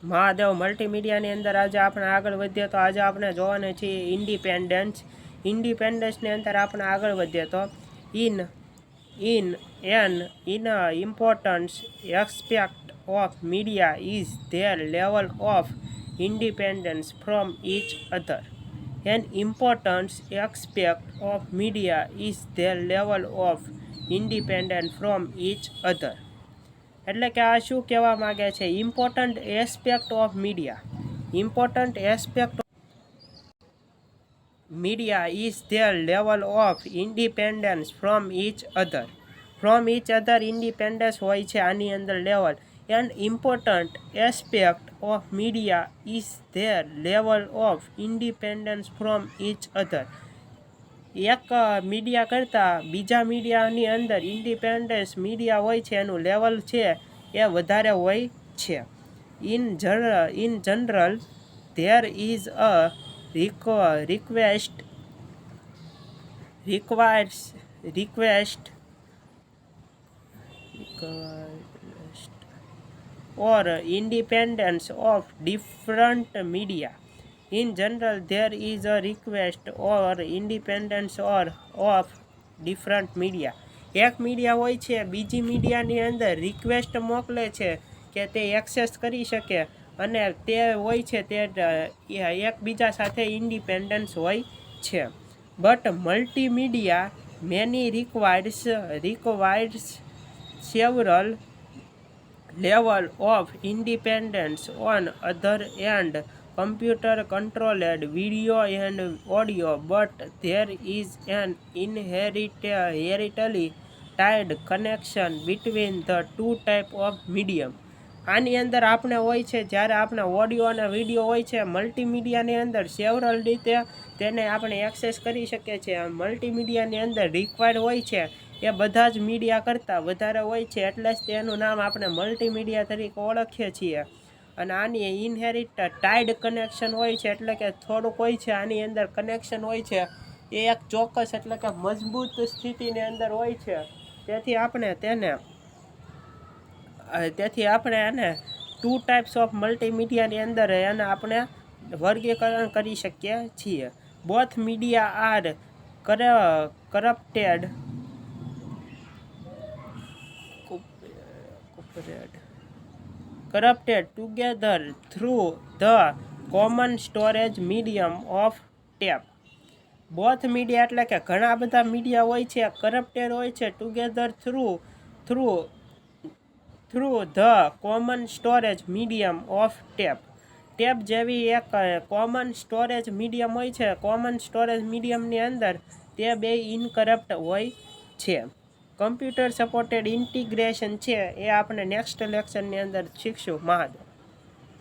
મહાદેવ મલ્ટીમીડિયાની અંદર આજે આપણે આગળ વધીએ તો આજે આપણે જોવાના છીએ ઇન્ડિપેન્ડન્સની અંદર આપણે આગળ વધીએ તો in importance aspect of media is there level of independence from each other. An important aspect of media is their level of independence from each other. એટલે કે આ શું કહેવા માગે છે? Important aspect of media is there level of independence from each other independence હોય છે આની અંદર level. And important aspect of media is there level of independence from each other. એક મીડિયા કરતાં બીજા મીડિયાની અંદર ઇન્ડિપેન્ડન્સ મીડિયા હોય છે એનું લેવલ છે એ વધારે હોય છે. In general there is a request or independence of different media. In general, there is a request or independence of different media. એક મીડિયા હોય છે બીજી મીડિયાની અંદર રિક્વેસ્ટ મોકલે છે કે તે એક્સેસ કરી શકે અને તે હોય છે તે એકબીજા સાથે ઇન્ડિપેન્ડન્સ હોય છે. But multimedia many requires several level of independence on other end computer controlled video and audio, but there is an inherently tied connection between the two type of medium. આની અંદર આપણે હોય છે જ્યારે આપણે ઓડિયો અને વિડીયો હોય છે મલ્ટીમીડિયાની અંદર સેવરલ રીતે તેને આપણે એક્સેસ કરી શકીએ છીએ. મલ્ટીમીડિયાની અંદર રિક્વાયર્ડ હોય છે એ બધા જ મીડિયા કરતાં વધારે હોય છે એટલે જ તેનું નામ આપણે મલ્ટીમીડિયા તરીકે ઓળખીએ છીએ. અને આની ઇનહેરિટ ટાઈડ કનેક્શન હોય છે એટલે કે થોડુંક હોય છે આની અંદર કનેક્શન હોય છે એ એક ચોક્કસ એટલે કે મજબૂત સ્થિતિની અંદર હોય છે. તેથી આપણે એને ટુ ટાઈપ્સ ઓફ મલ્ટીમીડિયાની અંદર એને આપણે વર્ગીકરણ કરી શકીએ છીએ. Both media are corrupted together through the common storage medium of tape. Both media એટલે કે ઘણા બધા મીડિયા હોય છે કરપ્ટેડ હોય છે together through the common storage medium of tape. Tape જેવી એક કોમન સ્ટોરેજ મીડિયમ હોય છે. કોમન સ્ટોરેજ મીડિયમની અંદર તે બે ઇનકરપ્ટ હોય છે. કમ્પ્યુટર સપોર્ટેડ ઇન્ટિગ્રેશન છે એ આપણે નેક્સ્ટ લેક્ચરની અંદર શીખશું. મહાદેવ.